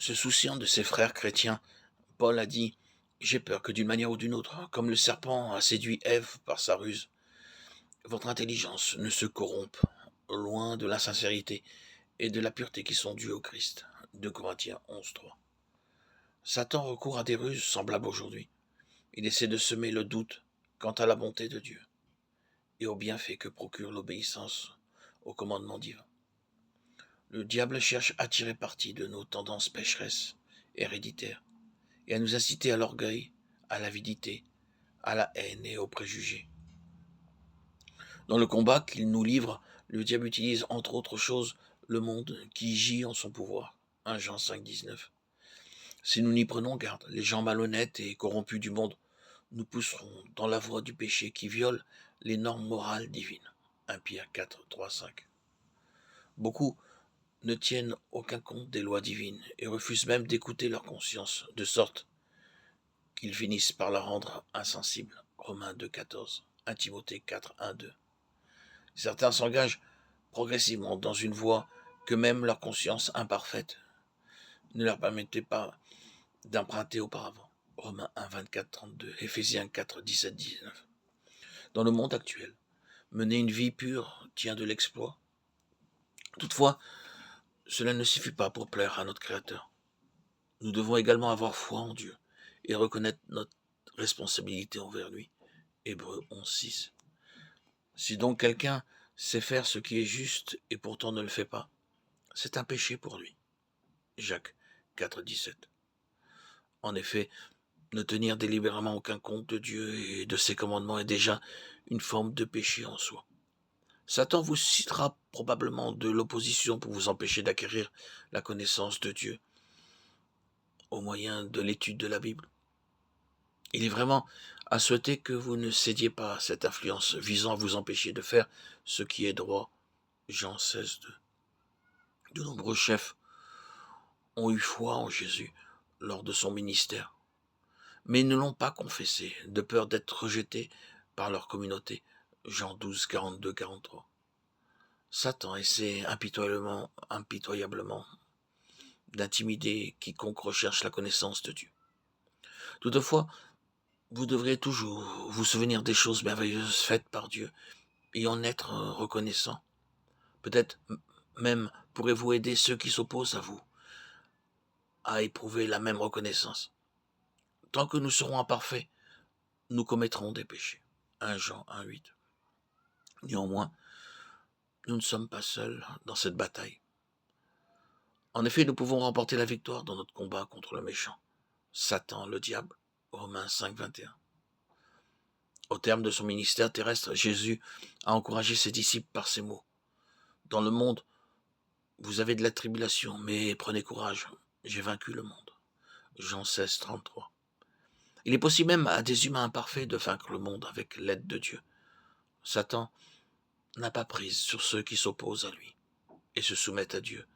Se souciant de ses frères chrétiens, Paul a dit: «J'ai peur que d'une manière ou d'une autre, comme le serpent a séduit Ève par sa ruse, votre intelligence ne se corrompe, loin de l'insincérité et de la pureté qui sont dues au Christ.» 2 Corinthiens 11:3. Satan recourt à des ruses semblables aujourd'hui. Il essaie de semer le doute quant à la bonté de Dieu et aux bienfaits que procure l'obéissance au commandement divin. Le diable cherche à tirer parti de nos tendances pécheresses, héréditaires, et à nous inciter à l'orgueil, à l'avidité, à la haine et aux préjugés. Dans le combat qu'il nous livre, le diable utilise entre autres choses le monde qui gît en son pouvoir. 1 Jean 5,19. Si nous n'y prenons garde, les gens malhonnêtes et corrompus du monde nous pousseront dans la voie du péché qui viole les normes morales divines. 1 Pierre 4, 3, 5. Beaucoup ne tiennent aucun compte des lois divines et refusent même d'écouter leur conscience, de sorte qu'ils finissent par la rendre insensible. Romains 2, 14. 1 Timothée 4, 1, 2. Certains s'engagent progressivement dans une voie que même leur conscience imparfaite ne leur permettait pas d'emprunter auparavant. Romains 1, 24, 32, Éphésiens 4, 17, 19. Dans le monde actuel, mener une vie pure tient de l'exploit. Toutefois, cela ne suffit pas pour plaire à notre Créateur. Nous devons également avoir foi en Dieu et reconnaître notre responsabilité envers lui. Hébreux 11, 6. Si donc quelqu'un sait faire ce qui est juste et pourtant ne le fait pas, c'est un péché pour lui. Jacques 4, 17. En effet, ne tenir délibérément aucun compte de Dieu et de ses commandements est déjà une forme de péché en soi. Satan vous suscitera probablement de l'opposition pour vous empêcher d'acquérir la connaissance de Dieu au moyen de l'étude de la Bible. Il est vraiment à souhaiter que vous ne cédiez pas à cette influence visant à vous empêcher de faire ce qui est droit. Jean 16, 2. De nombreux chefs ont eu foi en Jésus lors de son ministère, mais ils ne l'ont pas confessé, de peur d'être rejetés par leur communauté. Jean 12, 42, 43. Satan essaie impitoyablement d'intimider quiconque recherche la connaissance de Dieu. Toutefois, vous devrez toujours vous souvenir des choses merveilleuses faites par Dieu et en être reconnaissant. Peut-être même pourrez-vous aider ceux qui s'opposent à vous à éprouver la même reconnaissance. Tant que nous serons imparfaits, nous commettrons des péchés. 1 Jean 1, 8. Néanmoins, nous ne sommes pas seuls dans cette bataille. En effet, nous pouvons remporter la victoire dans notre combat contre le méchant, Satan, le diable. Romains 5, 21. Au terme de son ministère terrestre, Jésus a encouragé ses disciples par ces mots. Dans le monde, vous avez de la tribulation, mais prenez courage, j'ai vaincu le monde. Jean 16, 33. Il est possible même à des humains imparfaits de vaincre le monde avec l'aide de Dieu. Satan n'a pas prise sur ceux qui s'opposent à lui et se soumettent à Dieu.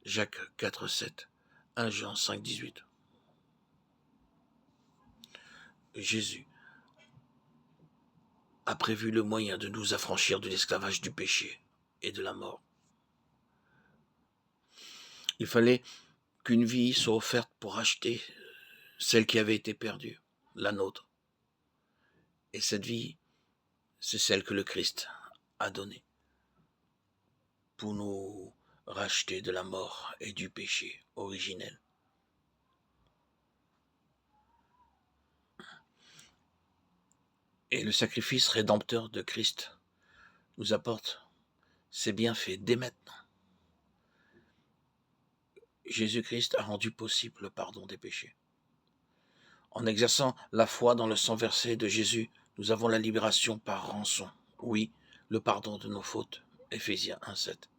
Jacques 4, 7. 1 Jean 5, 18. Jésus a prévu le moyen de nous affranchir de l'esclavage du péché et de la mort. Il fallait qu'une vie soit offerte pour racheter celle qui avait été perdue, la nôtre. Et cette vie, c'est celle que le Christ a donnée pour nous racheter de la mort et du péché originel. Et le sacrifice rédempteur de Christ nous apporte ses bienfaits dès maintenant. Jésus-Christ a rendu possible le pardon des péchés. En exerçant la foi dans le sang versé de Jésus, nous avons la libération par rançon. Oui, le pardon de nos fautes. Éphésiens 1, 7.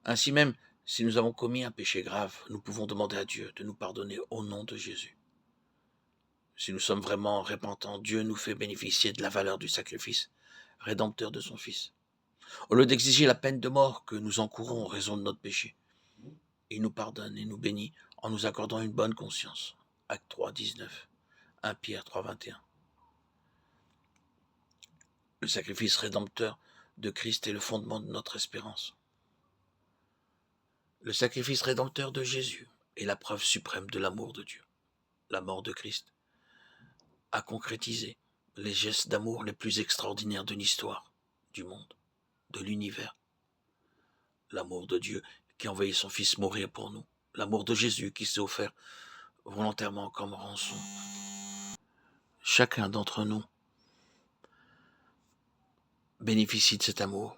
Ainsi même, si nous avons commis un péché grave, nous pouvons demander à Dieu de nous pardonner au nom de Jésus. Si nous sommes vraiment repentants, Dieu nous fait bénéficier de la valeur du sacrifice rédempteur de son Fils. Au lieu d'exiger la peine de mort que nous encourons en raison de notre péché, il nous pardonne et nous bénit en nous accordant une bonne conscience. Acte 3, 19. 1 Pierre 3, 21. Le sacrifice rédempteur de Christ est le fondement de notre espérance. Le sacrifice rédempteur de Jésus est la preuve suprême de l'amour de Dieu. La mort de Christ a concrétisé les gestes d'amour les plus extraordinaires de l'histoire, du monde, de l'univers. L'amour de Dieu qui a envoyé son Fils mourir pour nous. L'amour de Jésus qui s'est offert volontairement comme rançon. Chacun d'entre nous bénéficie de cet amour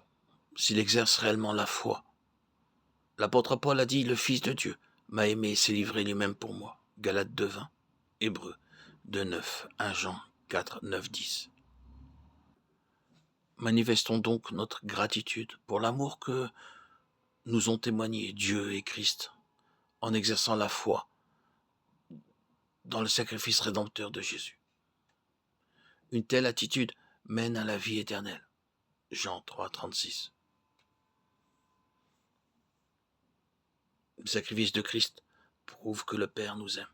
s'il exerce réellement la foi. L'apôtre Paul a dit « Le Fils de Dieu m'a aimé et s'est livré lui-même pour moi ». Galates 2:20, Hébreux 2:9, 1 Jean 4:9-10. Manifestons donc notre gratitude pour l'amour que nous ont témoigné Dieu et Christ en exerçant la foi dans le sacrifice rédempteur de Jésus. Une telle attitude mène à la vie éternelle. Jean 3:36. Le sacrifice de Christ prouve que le Père nous aime.